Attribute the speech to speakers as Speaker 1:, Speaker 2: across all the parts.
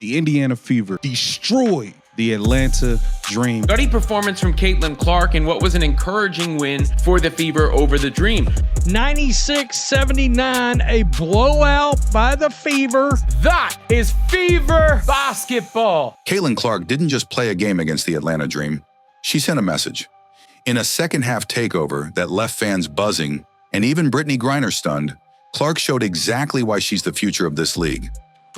Speaker 1: The Indiana Fever destroyed the Atlanta Dream.
Speaker 2: Steady performance from Caitlin Clark in what was an encouraging win for the Fever over the Dream.
Speaker 3: 96-79, a blowout by the Fever.
Speaker 2: That is Fever basketball.
Speaker 4: Caitlin Clark didn't just play a game against the Atlanta Dream. She sent a message. In a second-half takeover that left fans buzzing and even Brittney Griner stunned, Clark showed exactly why she's the future of this league.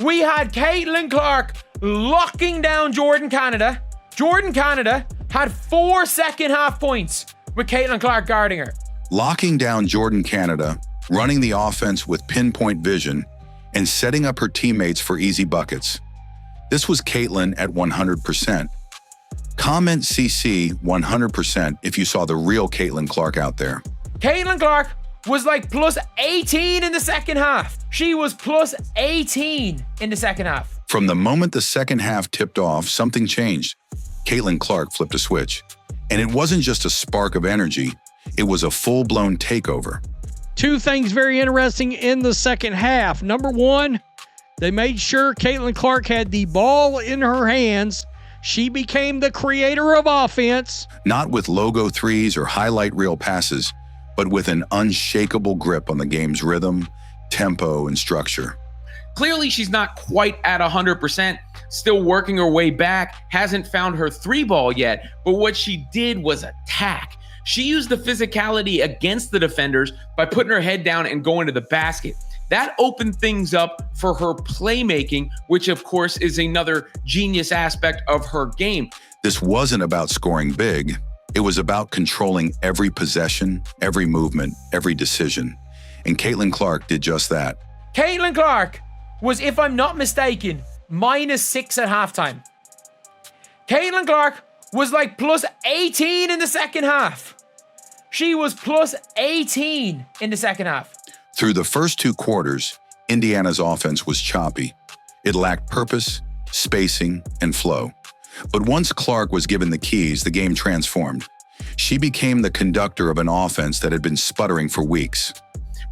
Speaker 2: We had Caitlin Clark locking down Jordan Canada. Jordan Canada had 4 second-half points with Caitlin Clark guarding her.
Speaker 4: Locking down Jordan Canada, running the offense with pinpoint vision, and setting up her teammates for easy buckets. This was Caitlin at 100%. Comment CC 100% if you saw the real Caitlin Clark out there.
Speaker 2: Caitlin Clark was like plus 18 in the second half. She was plus 18 in the second half.
Speaker 4: From the moment the second half tipped off, something changed. Caitlin Clark flipped a switch. And it wasn't just a spark of energy, it was a full-blown takeover.
Speaker 3: Two things very interesting in the second half. Number one, they made sure Caitlin Clark had the ball in her hands. She became the creator of offense.
Speaker 4: Not with logo threes or highlight reel passes, but with an unshakable grip on the game's rhythm, tempo, and structure.
Speaker 2: Clearly, she's not quite at 100%, still working her way back, hasn't found her three ball yet, but what she did was attack. She used the physicality against the defenders by putting her head down and going to the basket. That opened things up for her playmaking, which of course is another genius aspect of her game.
Speaker 4: This wasn't about scoring big. It was about controlling every possession, every movement, every decision. And Caitlin Clark did just that.
Speaker 2: Caitlin Clark was, if I'm not mistaken, -6 at halftime. Caitlin Clark was like plus 18 in the second half. She was plus 18 in the second half.
Speaker 4: Through the first 2 quarters, Indiana's offense was choppy. It lacked purpose, spacing, and flow. But once Clark was given the keys, the game transformed. She became the conductor of an offense that had been sputtering for weeks.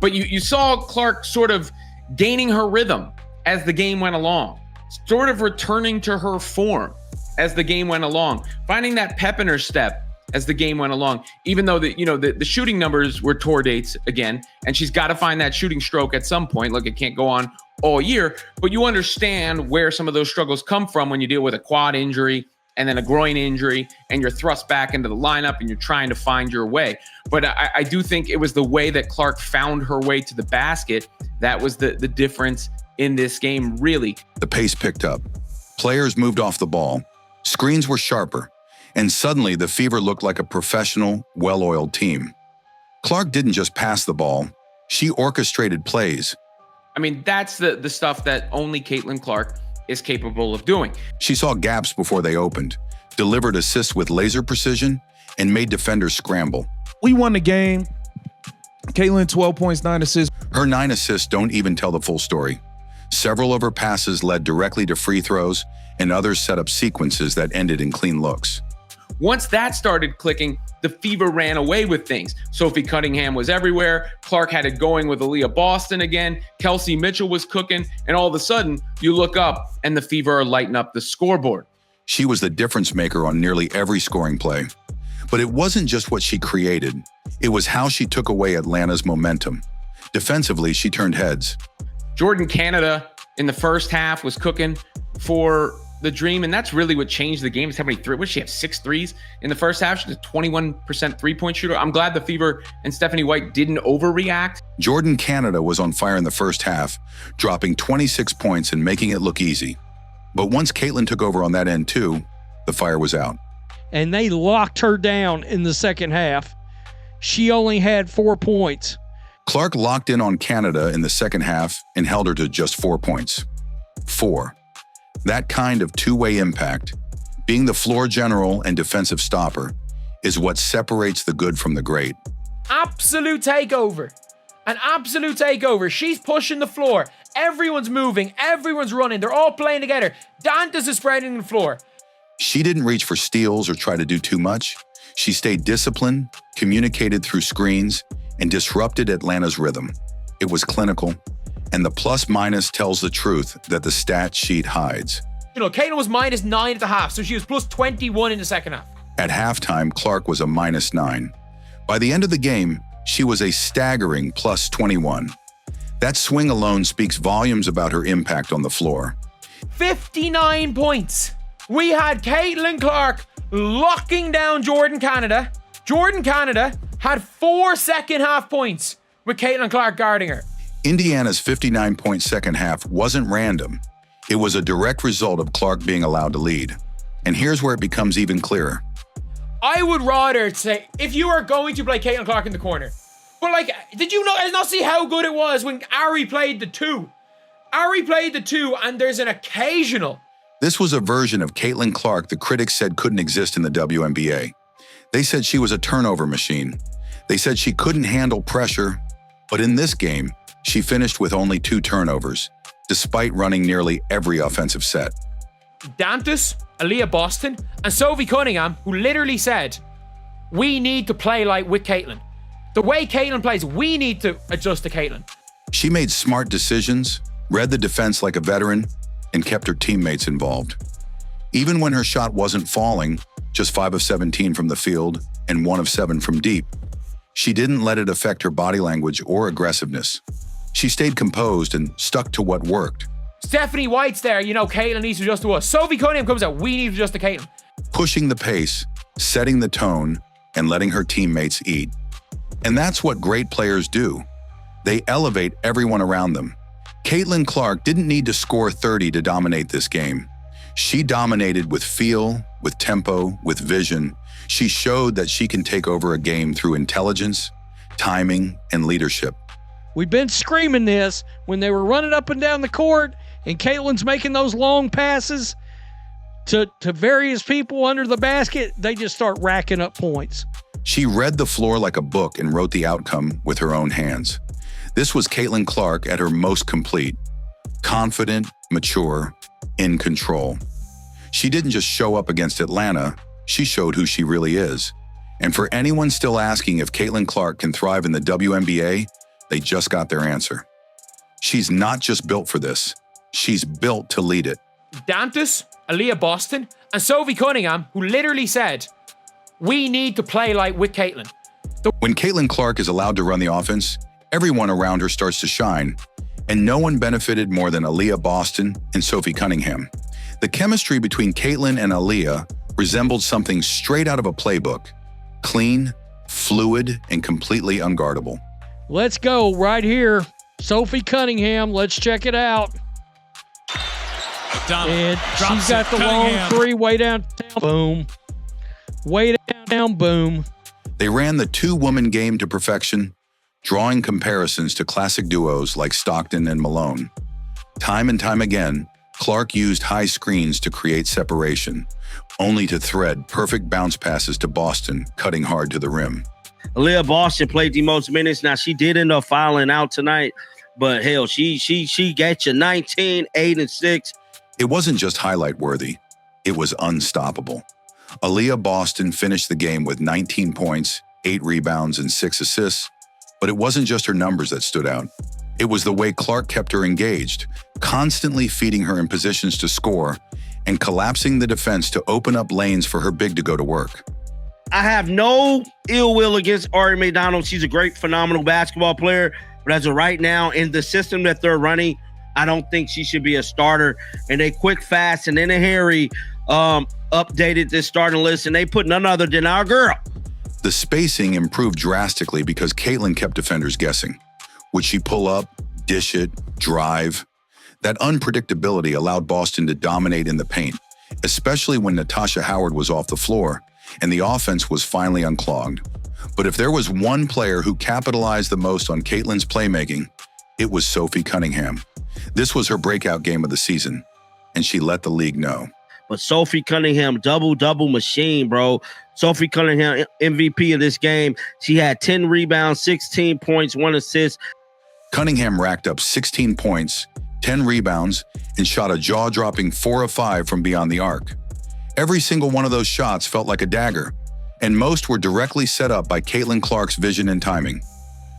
Speaker 2: But you saw Clark sort of gaining her rhythm as the game went along, sort of returning to her form as the game went along, finding that pep in her step as the game went along, even though the shooting numbers were tour dates again, and she's got to find that shooting stroke at some point. Look, it can't go on all year, but you understand where some of those struggles come from when you deal with a quad injury and then a groin injury and you're thrust back into the lineup and you're trying to find your way. But I do think it was the way that Clark found her way to the basket that was the difference in this game, really.
Speaker 4: The pace picked up. Players moved off the ball. Screens were sharper. And suddenly, the Fever looked like a professional, well-oiled team. Clark didn't just pass the ball. She orchestrated plays.
Speaker 2: I mean, that's the stuff that only Caitlin Clark is capable of doing.
Speaker 4: She saw gaps before they opened, delivered assists with laser precision, and made defenders scramble.
Speaker 1: We won the game. Caitlin, 12 points, 9 assists.
Speaker 4: Her 9 assists don't even tell the full story. Several of her passes led directly to free throws, and others set up sequences that ended in clean looks.
Speaker 2: Once that started clicking, the Fever ran away with things. Sophie Cunningham was everywhere. Clark had it going with Aaliyah Boston again. Kelsey Mitchell was cooking. And all of a sudden, you look up and the Fever are lighting up the scoreboard.
Speaker 4: She was the difference maker on nearly every scoring play. But it wasn't just what she created. It was how she took away Atlanta's momentum. Defensively, she turned heads. Jordan
Speaker 2: Canada in the first half was cooking for the Dream, and that's really what changed the game. Is how many what did she have? 6 threes in the first half. She's a 21% three-point shooter. I'm glad the Fever and Stephanie White didn't overreact.
Speaker 4: Jordan Canada was on fire in the first half, dropping 26 points and making it look easy. But once Caitlin took over on that end too, the fire was out.
Speaker 3: And they locked her down in the second half. She only had 4 points.
Speaker 4: Clark locked in on Canada in the second half and held her to just 4 points. 4. That kind of two-way impact, being the floor general and defensive stopper, is what separates the good from the great.
Speaker 2: Absolute takeover. An absolute takeover. She's pushing the floor. Everyone's moving. Everyone's running. They're all playing together. Dantas is spreading the floor.
Speaker 4: She didn't reach for steals or try to do too much. She stayed disciplined, communicated through screens, and disrupted Atlanta's rhythm. It was clinical, and the plus-minus tells the truth that the stat sheet hides.
Speaker 5: Caitlin was -9 at the half, so she was plus 21 in the second half.
Speaker 4: At halftime, Clark was a -9. By the end of the game, she was a staggering plus 21. That swing alone speaks volumes about her impact on the floor.
Speaker 5: 59 points. We had Caitlin Clark locking down Jordan Canada. Jordan Canada had 4 second half points with Caitlin Clark guarding her.
Speaker 4: Indiana's 59-point second half wasn't random. It was a direct result of Clark being allowed to lead. And here's where it becomes even clearer.
Speaker 5: I would rather say, if you are going to play Caitlin Clark in the corner, but did you not see how good it was when Ari played the 2? Ari played the 2, and there's an occasional.
Speaker 4: This was a version of Caitlin Clark the critics said couldn't exist in the WNBA. They said she was a turnover machine. They said she couldn't handle pressure, but in this game, she finished with only 2 turnovers, despite running nearly every offensive set.
Speaker 5: Dantas, Aaliyah Boston, and Sophie Cunningham, who literally said, we need to play like with Caitlin. The way Caitlin plays, we need to adjust to Caitlin.
Speaker 4: She made smart decisions, read the defense like a veteran, and kept her teammates involved. Even when her shot wasn't falling, just 5 of 17 from the field and 1 of 7 from deep, she didn't let it affect her body language or aggressiveness. She stayed composed and stuck to what worked.
Speaker 5: Stephanie White's there, Caitlin needs to adjust to us. Sophie Cunningham comes out, we need to adjust to Caitlin.
Speaker 4: Pushing the pace, setting the tone, and letting her teammates eat. And that's what great players do. They elevate everyone around them. Caitlin Clark didn't need to score 30 to dominate this game. She dominated with feel, with tempo, with vision. She showed that she can take over a game through intelligence, timing, and leadership.
Speaker 3: We've been screaming this when they were running up and down the court and Caitlin's making those long passes to various people under the basket. They just start racking up points.
Speaker 4: She read the floor like a book and wrote the outcome with her own hands. This was Caitlin Clark at her most complete. Confident, mature, in control. She didn't just show up against Atlanta, she showed who she really is. And for anyone still asking if Caitlin Clark can thrive in the WNBA, they just got their answer. She's not just built for this, she's built to lead it.
Speaker 5: Dantas, Aaliyah Boston, and Sophie Cunningham, who literally said, we need to play like with Caitlin.
Speaker 4: When Caitlin Clark is allowed to run the offense, everyone around her starts to shine, and no one benefited more than Aaliyah Boston and Sophie Cunningham. The chemistry between Caitlin and Aaliyah resembled something straight out of a playbook. Clean, fluid, and completely unguardable.
Speaker 3: Let's go right here. Sophie Cunningham, let's check it out. And she's got the long 3 way downtown, boom. Way down, boom.
Speaker 4: They ran the 2-woman game to perfection, drawing comparisons to classic duos like Stockton and Malone. Time and time again, Clark used high screens to create separation, only to thread perfect bounce passes to Boston, cutting hard to the rim.
Speaker 6: Aaliyah Boston played the most minutes. Now, she did end up fouling out tonight, but hell, she got you 19, 8, and 6.
Speaker 4: It wasn't just highlight worthy, it was unstoppable. Aaliyah Boston finished the game with 19 points, 8 rebounds, and 6 assists, but it wasn't just her numbers that stood out. It was the way Clark kept her engaged, constantly feeding her in positions to score and collapsing the defense to open up lanes for her big to go to work.
Speaker 6: I have no ill will against Ari McDonald. She's a great, phenomenal basketball player. But as of right now, in the system that they're running, I don't think she should be a starter. And they quick, fast, and in a hurry updated this starting list, and they put none other than our girl.
Speaker 4: The spacing improved drastically because Caitlin kept defenders guessing. Would she pull up, dish it, drive? That unpredictability allowed Boston to dominate in the paint, especially when Natasha Howard was off the floor and the offense was finally unclogged. But if there was one player who capitalized the most on Caitlin's playmaking, it was Sophie Cunningham. This was her breakout game of the season, and she let the league know.
Speaker 6: But Sophie Cunningham, double machine, bro. Sophie Cunningham, MVP of this game. She had 10 rebounds, 16 points, 1 assist.
Speaker 4: Cunningham racked up 16 points, 10 rebounds, and shot a jaw-dropping 4 of 5 from beyond the arc. Every single one of those shots felt like a dagger, and most were directly set up by Caitlin Clark's vision and timing.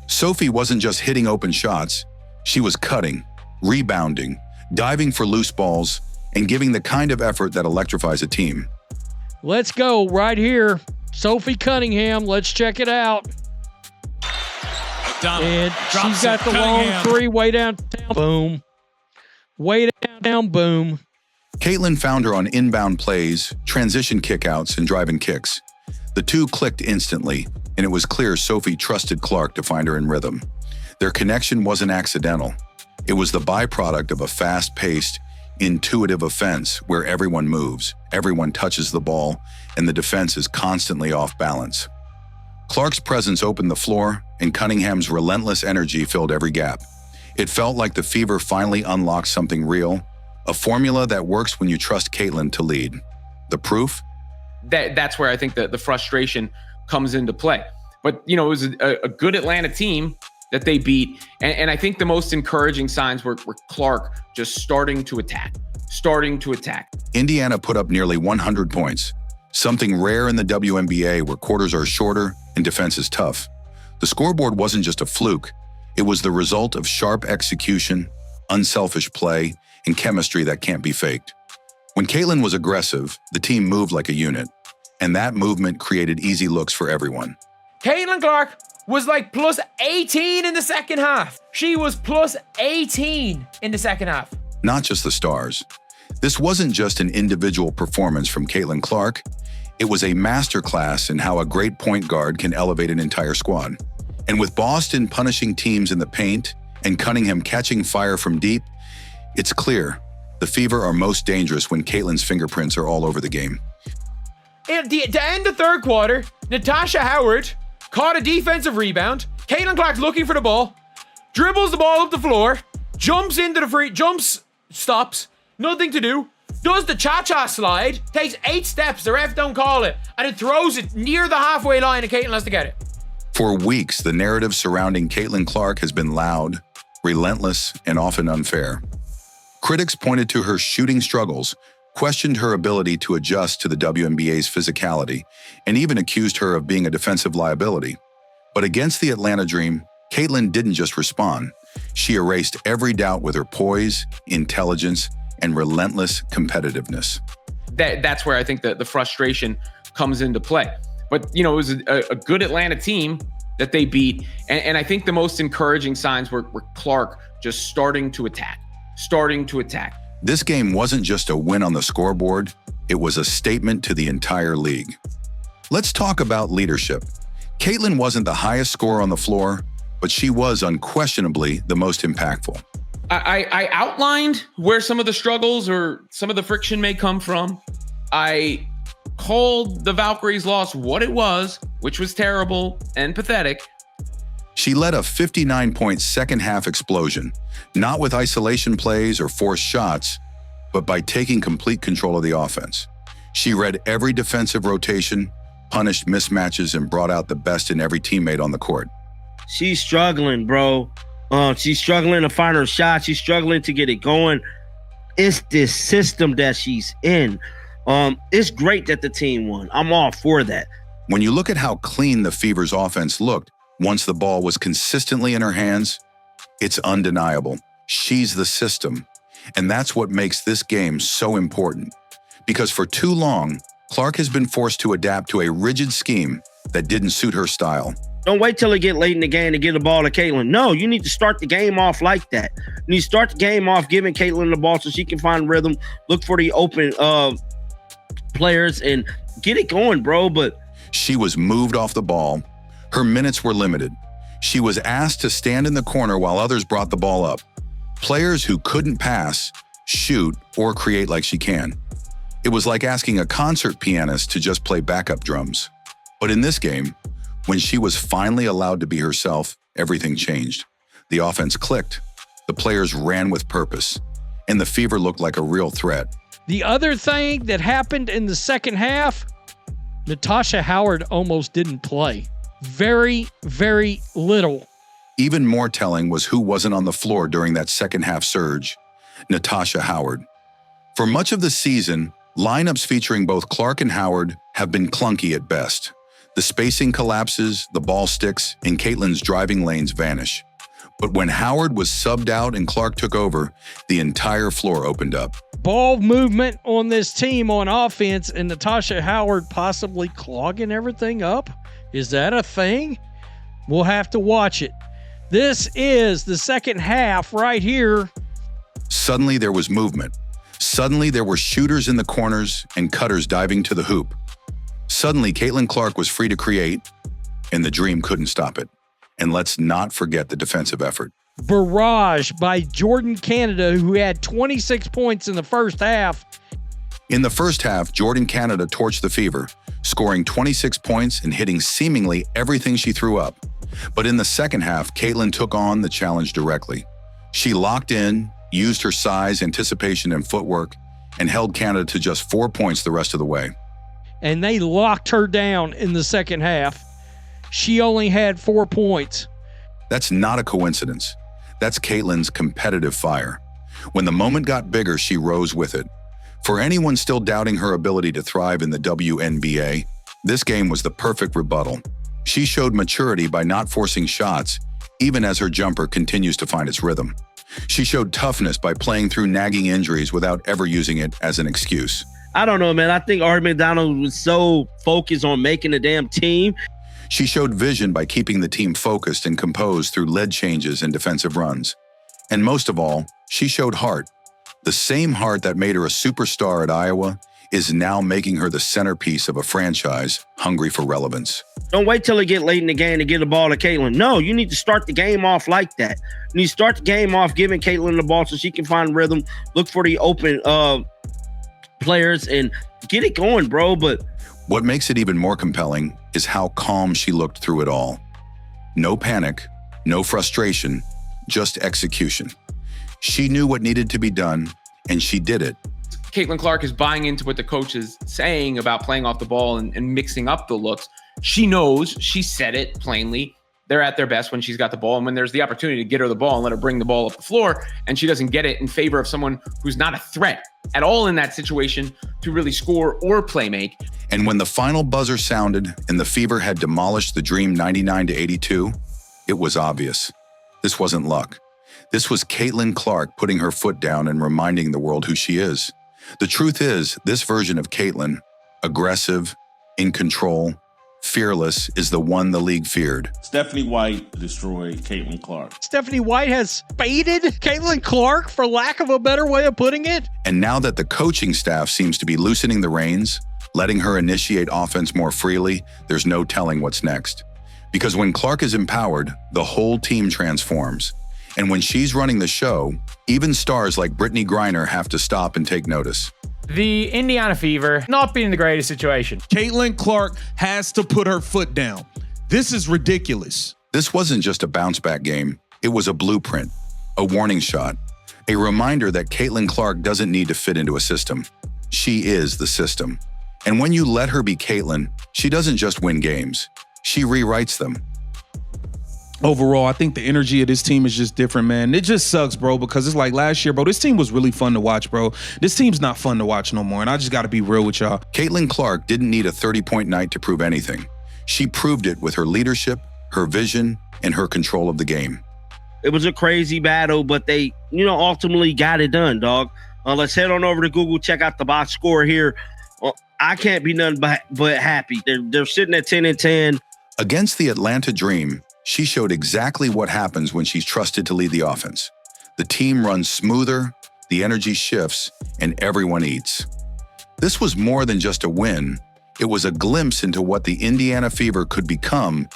Speaker 4: Sophie wasn't just hitting open shots, she was cutting, rebounding, diving for loose balls, and giving the kind of effort that electrifies a team.
Speaker 3: Let's go right here. Sophie Cunningham. Let's check it out. And she's got the long three way downtown. Boom. Way down, boom.
Speaker 4: Caitlin found her on inbound plays, transition kickouts, and driving kicks. The two clicked instantly, and it was clear Sophie trusted Clark to find her in rhythm. Their connection wasn't accidental. It was the byproduct of a fast-paced, intuitive offense where everyone moves, everyone touches the ball, and the defense is constantly off balance. Clark's presence opened the floor, and Cunningham's relentless energy filled every gap. It felt like the Fever finally unlocked something real, a formula that works when you trust Caitlin to lead. The proof?
Speaker 2: That's where I think the frustration comes into play. But, it was a good Atlanta team that they beat. And I think the most encouraging signs were Clark just starting to attack.
Speaker 4: Indiana put up nearly 100 points, something rare in the WNBA where quarters are shorter and defense is tough. The scoreboard wasn't just a fluke. It was the result of sharp execution, unselfish play, and chemistry that can't be faked. When Caitlin was aggressive, the team moved like a unit, and that movement created easy looks for everyone.
Speaker 5: Caitlin Clark was like plus 18 in the second half. She was plus 18 in the second half.
Speaker 4: Not just the stars. This wasn't just an individual performance from Caitlin Clark. It was a masterclass in how a great point guard can elevate an entire squad. And with Boston punishing teams in the paint and Cunningham catching fire from deep, it's clear the Fever are most dangerous when Caitlin's fingerprints are all over the game.
Speaker 5: At the end of third quarter, Natasha Howard caught a defensive rebound. Caitlin Clark's looking for the ball, dribbles the ball up the floor, stops, nothing to do, does the cha-cha slide, takes 8 steps, the ref don't call it, and it throws it near the halfway line and Caitlin has to get it.
Speaker 4: For weeks, the narrative surrounding Caitlin Clark has been loud, relentless, and often unfair. Critics pointed to her shooting struggles, questioned her ability to adjust to the WNBA's physicality, and even accused her of being a defensive liability. But against the Atlanta Dream, Caitlin didn't just respond. She erased every doubt with her poise, intelligence, and relentless competitiveness.
Speaker 2: That's where I think the frustration comes into play. But, it was a good Atlanta team that they beat. And I think the most encouraging signs were Clark just starting to attack.
Speaker 4: This game wasn't just a win on the scoreboard. It was a statement to the entire league. Let's talk about leadership. Caitlin wasn't the highest scorer on the floor, but she was unquestionably the most impactful.
Speaker 2: I outlined where some of the struggles or some of the friction may come from. I called the Valkyries' loss what it was, which was terrible and pathetic.
Speaker 4: She led a 59-point second-half explosion, not with isolation plays or forced shots, but by taking complete control of the offense. She read every defensive rotation, punished mismatches, and brought out the best in every teammate on the court.
Speaker 6: She's struggling, bro. She's struggling to find her shot. She's struggling to get it going. It's this system that she's in. It's great that the team won. I'm all for that.
Speaker 4: When you look at how clean the Fever's offense looked once the ball was consistently in her hands, it's undeniable. She's the system. And that's what makes this game so important. Because for too long, Clark has been forced to adapt to a rigid scheme that didn't suit her style.
Speaker 6: Don't wait till it get late in the game to get the ball to Caitlin. No, you need to start the game off like that. You need to start the game off giving Caitlin the ball so she can find rhythm, look for the open players, and get it going, bro. But
Speaker 4: she was moved off the ball. Her minutes were limited. She was asked to stand in the corner while others brought the ball up. Players who couldn't pass, shoot, or create like she can. It was like asking a concert pianist to just play backup drums. But in this game, when she was finally allowed to be herself, everything changed. The offense clicked. The players ran with purpose. And the Fever looked like a real threat.
Speaker 3: The other thing that happened in the second half, Natasha Howard almost didn't play. Very, very little.
Speaker 4: Even more telling was who wasn't on the floor during that second half surge. Natasha Howard. For much of the season, lineups featuring both Clark and Howard have been clunky at best. The spacing collapses, the ball sticks, and Caitlin's driving lanes vanish. But when Howard was subbed out and Clark took over, the entire floor opened up.
Speaker 3: Ball movement on this team on offense and Natasha Howard possibly clogging everything up. Is that a thing? We'll have to watch it. This is the second half right here.
Speaker 4: Suddenly there was movement. Suddenly there were shooters in the corners and cutters diving to the hoop. Suddenly Caitlin Clark was free to create, and the Dream couldn't stop it. And let's not forget the defensive effort.
Speaker 3: Barrage by Jordan Canada, who had 26 points in the first half.
Speaker 4: In the first half, Jordan Canada torched the Fever, scoring 26 points and hitting seemingly everything she threw up. But in the second half, Caitlin took on the challenge directly. She locked in, used her size, anticipation, and footwork, and held Canada to just 4 points the rest of the way.
Speaker 3: And they locked her down in the second half. She only had 4 points.
Speaker 4: That's not a coincidence. That's Caitlin's competitive fire. When the moment got bigger, she rose with it. For anyone still doubting her ability to thrive in the WNBA, this game was the perfect rebuttal. She showed maturity by not forcing shots, even as her jumper continues to find its rhythm. She showed toughness by playing through nagging injuries without ever using it as an excuse.
Speaker 6: I don't know, man. I think Ari McDonald was so focused on making the damn team.
Speaker 4: She showed vision by keeping the team focused and composed through lead changes and defensive runs. And most of all, she showed heart. The same heart that made her a superstar at Iowa is now making her the centerpiece of a franchise hungry for relevance.
Speaker 6: Don't wait till it get late in the game to get the ball to Caitlin. No, you need to start the game off like that. You need to start the game off giving Caitlin the ball so she can find rhythm, look for the open players, and get it going, bro. But
Speaker 4: what makes it even more compelling is how calm she looked through it all. No panic, no frustration, just execution. She knew what needed to be done, and she did it.
Speaker 2: Caitlin Clark is buying into what the coach is saying about playing off the ball and mixing up the looks. She knows, she said it plainly, they're at their best when she's got the ball, and when there's the opportunity to get her the ball and let her bring the ball up the floor, and she doesn't get it in favor of someone who's not a threat at all in that situation to really score or play make.
Speaker 4: And when the final buzzer sounded and the Fever had demolished the Dream 99-82, it was obvious. This wasn't luck. This was Caitlin Clark putting her foot down and reminding the world who she is. The truth is, this version of Caitlin, aggressive, in control, fearless, is the one the league feared.
Speaker 7: Stephanie White destroyed Caitlin Clark.
Speaker 3: Stephanie White has spaded Caitlin Clark, for lack of a better way of putting it.
Speaker 4: And now that the coaching staff seems to be loosening the reins, letting her initiate offense more freely, there's no telling what's next. Because when Clark is empowered, the whole team transforms. And when she's running the show, even stars like Brittney Griner have to stop and take notice.
Speaker 5: The Indiana Fever not being in the greatest situation.
Speaker 1: Caitlin Clark has to put her foot down. This is ridiculous.
Speaker 4: This wasn't just a bounce-back game. It was a blueprint, a warning shot, a reminder that Caitlin Clark doesn't need to fit into a system. She is the system. And when you let her be Caitlin, she doesn't just win games. She rewrites them.
Speaker 1: Overall, I think the energy of this team is just different, man. It just sucks, bro, because it's like last year, bro, this team was really fun to watch, bro. This team's not fun to watch no more, and I just got to be real with y'all.
Speaker 4: Caitlin Clark didn't need a 30-point night to prove anything. She proved it with her leadership, her vision, and her control of the game.
Speaker 6: it was a crazy battle, but they, ultimately got it done, dog. Let's head on over to Google, check out the box score here. I can't be nothing but happy. They're sitting at 10-10.
Speaker 4: Against the Atlanta Dream, she showed exactly what happens when she's trusted to lead the offense. The team runs smoother, the energy shifts, and everyone eats. This was more than just a win. It was a glimpse into what the Indiana Fever could become.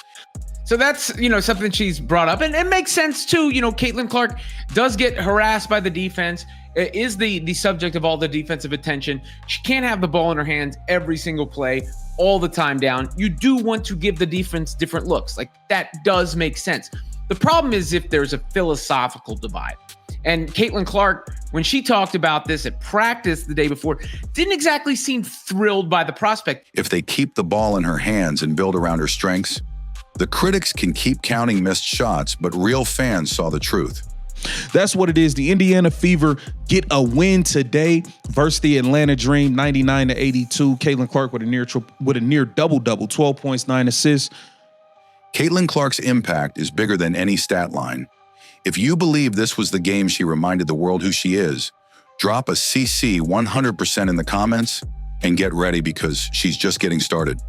Speaker 2: So that's, something she's brought up, and it makes sense too. Caitlin Clark does get harassed by the defense, is the subject of all the defensive attention. She can't have the ball in her hands every single play, all the time down. You do want to give the defense different looks. Like, that does make sense. The problem is if there's a philosophical divide. And Caitlin Clark, when she talked about this at practice the day before, didn't exactly seem thrilled by the prospect.
Speaker 4: If they keep the ball in her hands and build around her strengths, the critics can keep counting missed shots, but real fans saw the truth.
Speaker 1: That's what it is. The Indiana Fever get a win today versus the Atlanta Dream, 99-82. Caitlin Clark with a near double-double, 12 points, 9 assists.
Speaker 4: Caitlin Clark's impact is bigger than any stat line. If you believe this was the game she reminded the world who she is, drop a CC 100% in the comments and get ready because she's just getting started.